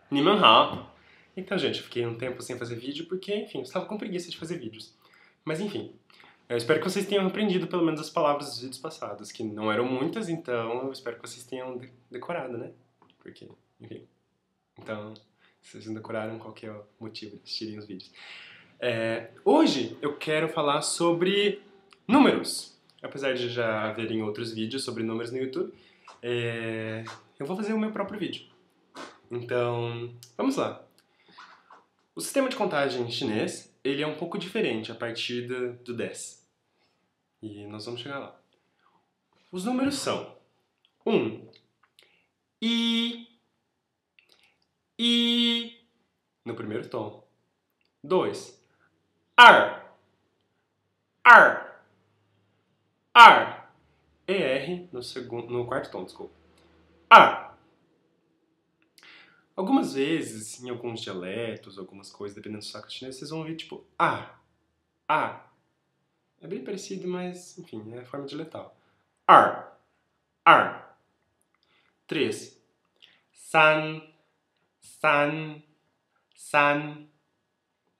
你们好! Então, gente, eu fiquei um tempo sem fazer vídeo porque, enfim, eu estava com preguiça de fazer vídeos. Mas, enfim, eu espero que vocês tenham aprendido pelo menos as palavras dos vídeos passados, que não eram muitas, então eu espero que vocês tenham decorado, né? Porque, enfim. Então, se vocês não decoraram, qual que é o motivo de assistirem os vídeos? Hoje eu quero falar sobre números. Apesar de já haverem outros vídeos sobre números no YouTube, eu vou fazer o meu próprio vídeo. Então, vamos lá. O sistema de contagem chinês, ele é um pouco diferente a partir do 10. E nós vamos chegar lá. Os números são 1, I, no primeiro tom. 2, ar, ER no quarto tom, desculpa. Ar. Algumas vezes, em alguns dialetos, algumas coisas, dependendo do sotaque chinês, vocês vão ouvir tipo A. É bem parecido, mas, enfim, é a forma dialetal. Ar. 3. San.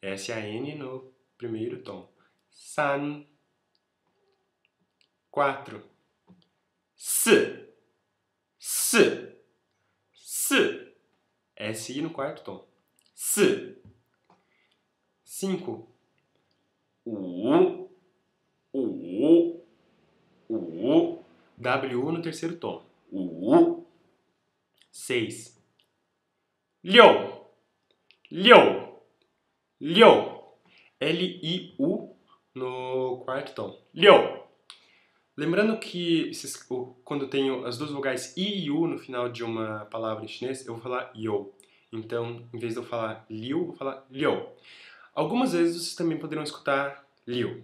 S-A-N no primeiro tom. San. 4. S. S-I no quarto tom. S. 5. U. W no terceiro tom. 6. Liu. L-I-U no quarto tom. Liu. Lembrando que quando eu tenho as duas vogais I e U no final de uma palavra em chinês, eu vou falar you. Então, em vez de eu falar liu, eu vou falar liu. Algumas vezes vocês também poderão escutar liu,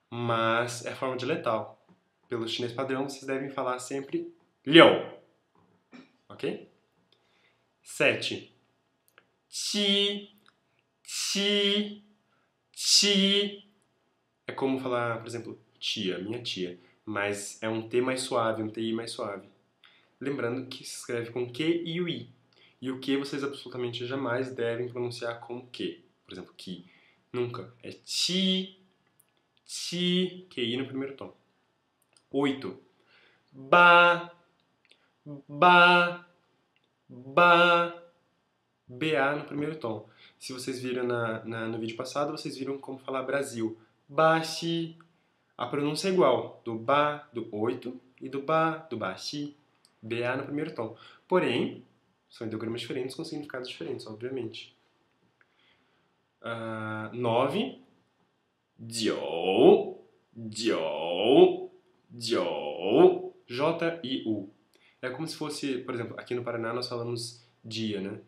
mas é a forma dialetal. Pelo chinês padrão, vocês devem falar sempre liu. Ok? 7. Qi. É como falar, por exemplo, tia, minha tia. Mas é um T mais suave, um TI mais suave. Lembrando que se escreve com Q e o I. E o Q vocês absolutamente jamais devem pronunciar com Q. Por exemplo, Ki. Nunca. É Ti. QI no primeiro tom. 8. Ba. BA no primeiro tom. Se vocês viram no vídeo passado, vocês viram como falar Brasil. Baxi. A pronúncia é igual, do ba, do 8, e do ba, do baxi. BA no primeiro tom. Porém, são ideogramas diferentes com significados diferentes, obviamente. 9. Jiu. J-I-U. É como se fosse, por exemplo, aqui no Paraná nós falamos dia, né?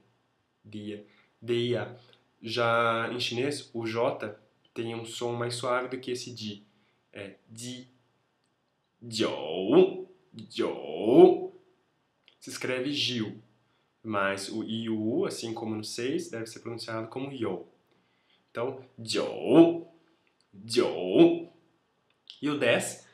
Dia. D-I-A. Já em chinês, o J tem um som mais suave do que esse di. É di. Jiu. Se escreve Gil. Mas o I e o U, assim como no 6, deve ser pronunciado como Yo. Então, Jiu. E o 10,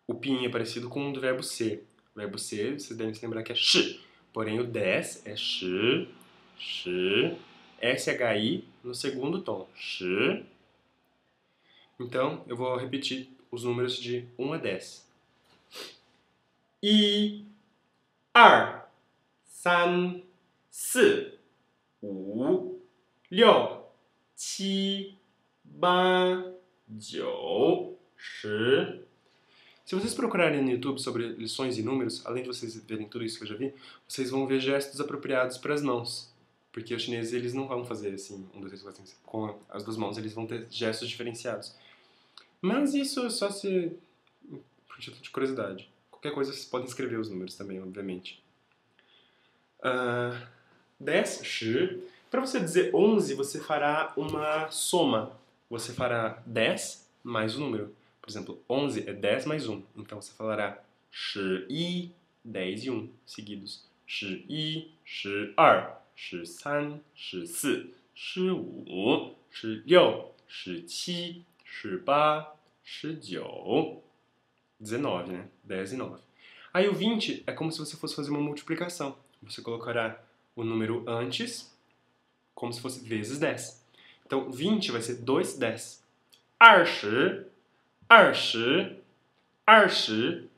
o pinyin é parecido com o do verbo ser. O verbo ser, vocês devem se lembrar que é shi. Porém, o 10 é shi, S-H-I no segundo tom. Shi. Então, eu vou repetir os números de 1 a 10. 1, 2, 3, 4, 5, 6, 7, 8, 9, 10. Se vocês procurarem no YouTube sobre lições e números, além de vocês verem tudo isso que eu já vi, vocês vão ver gestos apropriados para as mãos. Porque os chineses, eles não vão fazer assim, 1, 2, 3, 4, 5, 6, com as duas mãos, eles vão ter gestos diferenciados. Mas isso é só por título de curiosidade. Qualquer coisa vocês podem escrever os números também, obviamente. 10, shi. Para você dizer 11, você fará uma soma. Você fará 10 mais o número. Por exemplo, 11 é 10 mais 1. Então você falará shi, 10 e 1 seguidos. Shi, shi, 13, shi, 14, shi, 15, shi, 16, shi, 17, shi, 18. 19, né? 10 e 9. Aí o 20 é como se você fosse fazer uma multiplicação. você colocará o número antes, como se fosse vezes 10. Então, 20 vai ser 2 10. 20, 20, 20.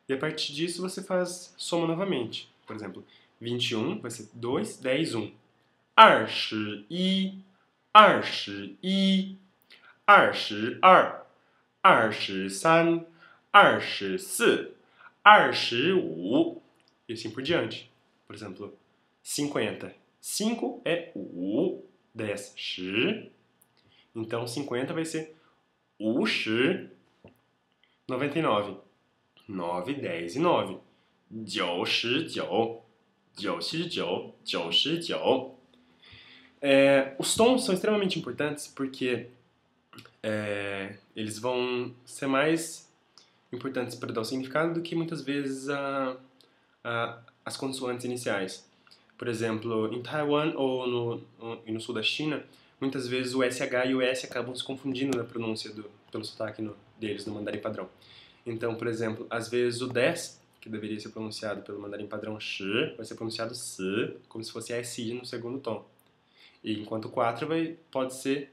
E a partir disso você faz soma novamente. Por exemplo, 21 vai ser 2, 10, 1. 21, 21, 22, 23, 24, 25. E assim por diante. Por exemplo, 50. 5 é 5, 10, 10. Então, 50 vai ser 50, 99. 9, 10 e 9. 99, 99, 99. Os tons são extremamente importantes porque eles vão ser mais importantes para dar o significado do que muitas vezes as consoantes iniciais. Por exemplo, em Taiwan ou no sul da China, muitas vezes o SH e o S acabam se confundindo na pronúncia pelo sotaque deles no mandarim padrão. Então, por exemplo, às vezes o 10, que deveria ser pronunciado pelo mandarim padrão shi, vai ser pronunciado si, como se fosse SI no segundo tom. E enquanto o 4 pode ser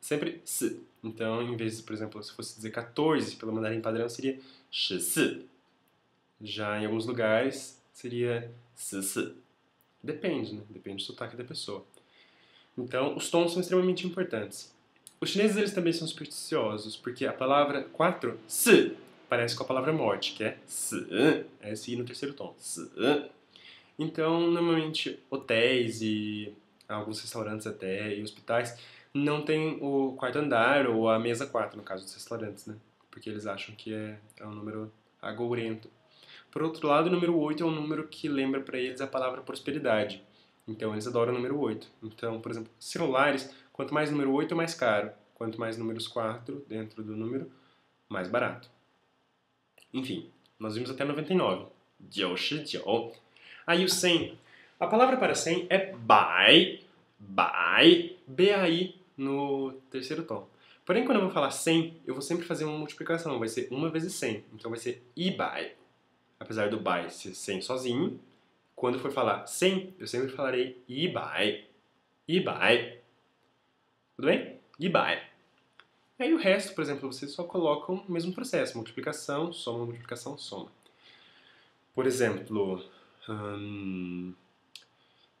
sempre si. Então, em vez de, por exemplo, se fosse dizer 14 pelo mandarim padrão, seria shi si. Já em alguns lugares seria si si. Depende, né? Depende do sotaque da pessoa. Então, os tons são extremamente importantes. Os chineses eles também são supersticiosos, porque a palavra 4, si, parece com a palavra morte, que é si, é si no terceiro tom, si. Então, normalmente, hotéis e alguns restaurantes até, e hospitais, não tem o quarto andar ou a mesa 4, no caso dos restaurantes, né? Porque eles acham que é um número agourento. Por outro lado, o número 8 é um número que lembra para eles a palavra prosperidade. Então, eles adoram o número 8. Então, por exemplo, celulares, quanto mais número 8, mais caro. Quanto mais números 4 dentro do número, mais barato. Enfim, nós vimos até 99. 99. Aí o 100. A palavra para 100 é bai, bai, B-A-I no terceiro tom. Porém, quando eu vou falar 100, eu vou sempre fazer uma multiplicação. Vai ser 1 vezes 100. Então, vai ser ibai. Apesar do bai ser 100 sozinho, quando eu for falar 100, eu sempre falarei ibai. Ibai. Tudo bem? Ibai. E aí o resto, por exemplo, vocês só colocam o mesmo processo. Multiplicação, soma, multiplicação, soma. Por exemplo,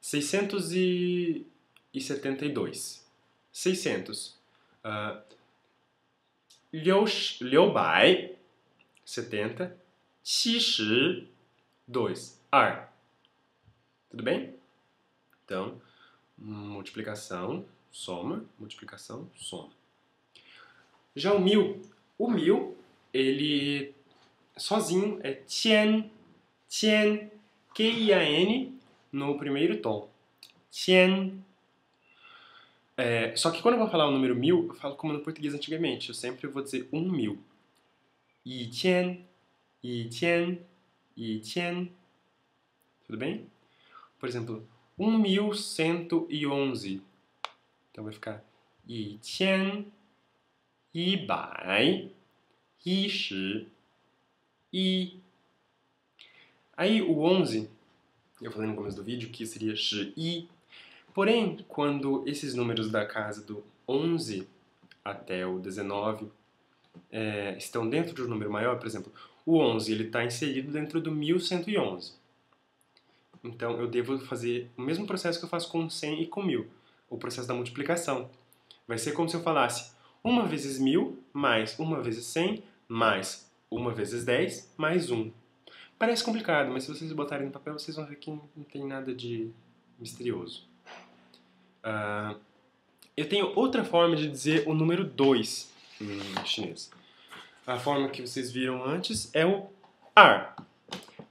672. 600. 670. 72. 2. Tudo bem? Então, multiplicação, soma, multiplicação, soma. Já o 1000, ele sozinho é qian, qian, Q-I-A-N no primeiro tom. Qian. Só que quando eu vou falar o número 1000, eu falo como no português antigamente. Eu sempre vou dizer 1000. Yi qian, yi qian, yi qian. Tudo bem? Por exemplo, 1111. Então vai ficar 1111. Aí o 11, eu falei no começo do vídeo que seria shi. Porém, quando esses números da casa do 11 até o 19 estão dentro de um número maior, por exemplo, o 11 está inserido dentro do 1111. Então, eu devo fazer o mesmo processo que eu faço com 100 e com 1000, o processo da multiplicação. Vai ser como se eu falasse 1 vezes 1000, mais 1 vezes 100, mais 1 vezes 10, mais 1. Parece complicado, mas se vocês botarem no papel, vocês vão ver que não tem nada de misterioso. Eu tenho outra forma de dizer o número 2 em chinês. A forma que vocês viram antes é o ar.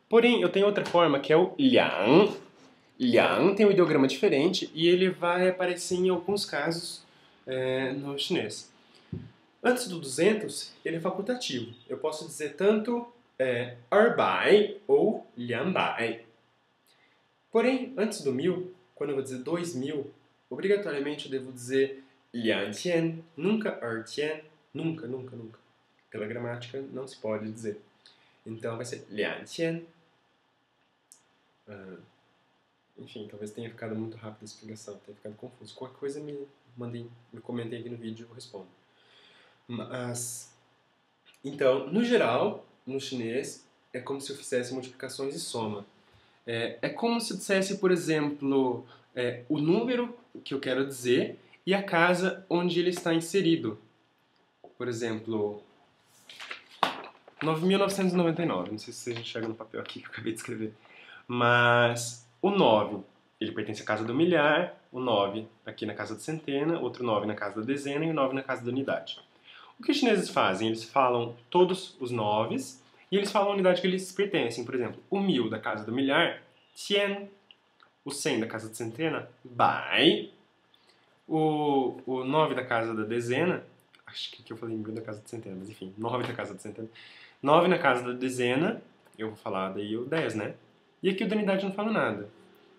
Porém, eu tenho outra forma que é o liang. Liang tem um ideograma diferente e ele vai aparecer em alguns casos no chinês. Antes do 200, ele é facultativo. Eu posso dizer tanto erbai ou liangbai. Porém, antes do 1000, quando eu vou dizer 2000, obrigatoriamente eu devo dizer liangqian, nunca erqian, nunca, nunca, nunca. Pela gramática, não se pode dizer. Então vai ser liangqian. Enfim, talvez tenha ficado muito rápida a explicação, tenha ficado confuso. Qualquer coisa me comentem aqui no vídeo e eu respondo. Mas, então, no geral, no chinês, é como se eu fizesse multiplicações e soma. É como se eu dissesse, por exemplo, o número que eu quero dizer e a casa onde ele está inserido. Por exemplo, 9.999. Não sei se você enxerga no papel aqui que eu acabei de escrever. Mas o 9, ele pertence à casa do milhar, o 9 aqui na casa da centena, outro 9 na casa da dezena e o 9 na casa da unidade. O que os chineses fazem? Eles falam todos os 9s e eles falam a unidade que eles pertencem. Por exemplo, o 1000 da casa do milhar, qian. O 100 da casa da centena, bai. O 9 da casa da dezena, acho que aqui eu falei 1000 da casa da centena, mas enfim, 9 da casa da centena. 9 na casa da dezena, eu vou falar daí o 10, né? E aqui o da unidade eu não falo nada.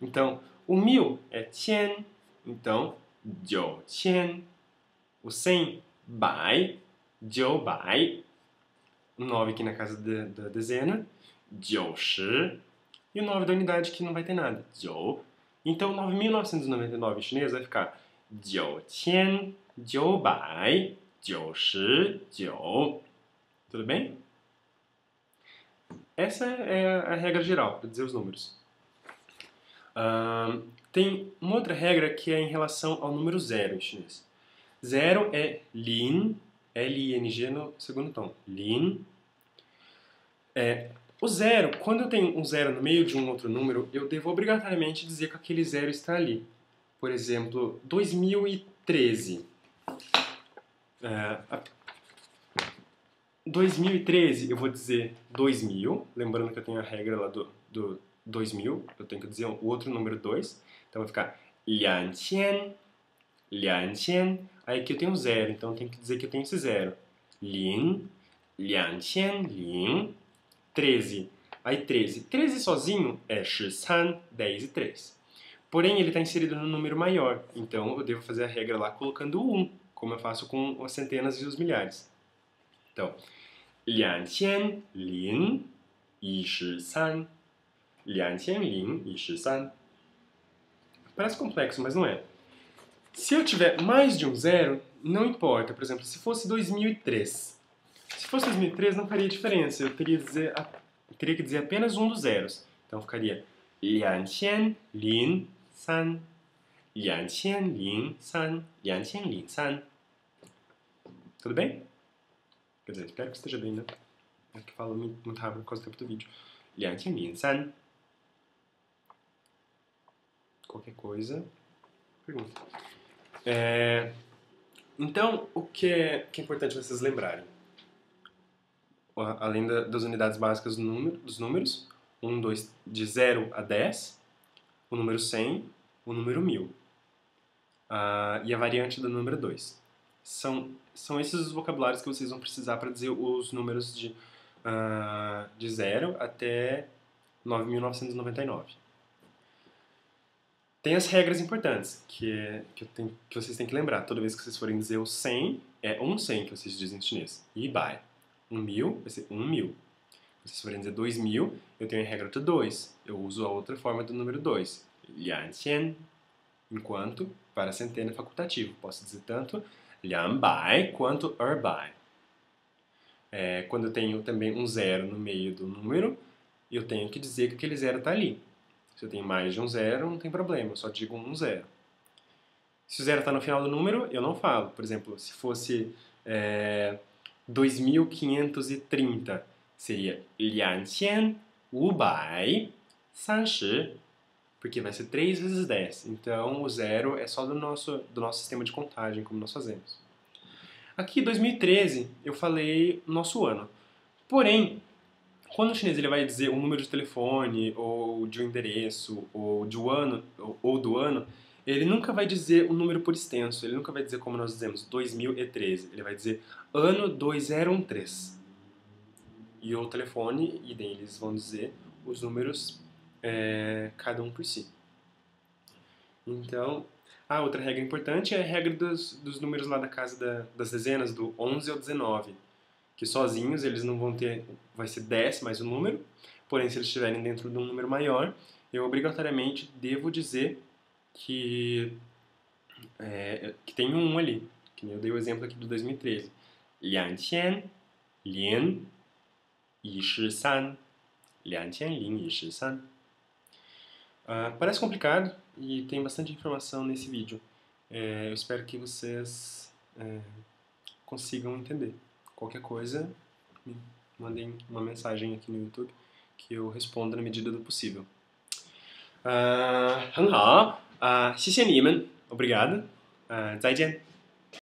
Então, o 1000 é qian, então, jiu qian. O 100, bai, jiu bai. O 9 aqui na casa da dezena, jiu shi. E o 9 da unidade que não vai ter nada, jiu. Então, 9.999 em chinês vai ficar 9,999. Tudo bem? Essa é a regra geral para dizer os números. Tem uma outra regra que é em relação ao número zero em chinês. Zero é lin, L-I-N-G no segundo tom. Lin. O zero, quando eu tenho um zero no meio de um outro número, eu devo obrigatoriamente dizer que aquele zero está ali. Por exemplo, 2013. 2013 eu vou dizer 2000, lembrando que eu tenho a regra lá do 2000, eu tenho que dizer o outro número 2, então vai ficar 2000, 2000, aí aqui eu tenho zero, então eu tenho que dizer que eu tenho esse zero. Lin, 2000, 13. Aí 13. 13 sozinho é 13, 10 e 3. Porém, ele está inserido no número maior, então eu devo fazer a regra lá colocando o 1, como eu faço com as centenas e os milhares. Então, 2013. 2013. Parece complexo, mas não é. Se eu tiver mais de um zero, não importa. Por exemplo, se fosse 2003. Se fosse 2003, não faria diferença. Eu teria que dizer apenas um dos zeros. Então ficaria 2003. 2003. 2003. Tudo bem? Quer dizer, espero que esteja bem, né? É que falo muito rápido por causa do tempo do vídeo. 2003. Qualquer coisa, pergunta. Então, o que é importante vocês lembrarem? Além das unidades básicas dos números, 1, 2, de 0 a 10, o número 100, o número 1000. E a variante do número 2. São esses os vocabulários que vocês vão precisar para dizer os números de 0 até 9.999. Tem as regras importantes que vocês têm que lembrar. Toda vez que vocês forem dizer o 100, é 100 que vocês dizem em chinês. E bai. 1000 vai ser 1000. Se vocês forem dizer 2000, eu tenho a regra do 2. Eu uso a outra forma do número 2. 2000. Enquanto, para a centena é facultativo. Posso dizer tanto 200 quanto 200. Quando eu tenho também um zero no meio do número, eu tenho que dizer que aquele zero está ali. Se eu tenho mais de um zero, não tem problema, eu só digo um zero. Se o zero está no final do número, eu não falo. Por exemplo, se fosse 2530, seria 2530, porque vai ser 3 vezes 10. Então, o zero é só do nosso sistema de contagem, como nós fazemos. Aqui, 2013, eu falei nosso ano. Porém, quando o chinês ele vai dizer um número de telefone, ou de um endereço, ou do ano, ele nunca vai dizer um número por extenso. Ele nunca vai dizer como nós dizemos, 2013. Ele vai dizer ano 2013. E o telefone, e daí eles vão dizer os números, cada um por si. Então, outra regra importante é a regra dos números lá da casa das dezenas, do 11 ao 19. Que sozinhos eles não vão ter, vai ser 10 mais um número, porém se eles estiverem dentro de um número maior, eu obrigatoriamente devo dizer que tem um ali. Que nem eu dei o exemplo aqui do 2013. 2013 2013. Parece complicado e tem bastante informação nesse vídeo. Eu espero que vocês consigam entender. Qualquer coisa, me mandem uma mensagem aqui no YouTube que eu respondo na medida do possível. 很好，谢谢你们，obrigado，再见。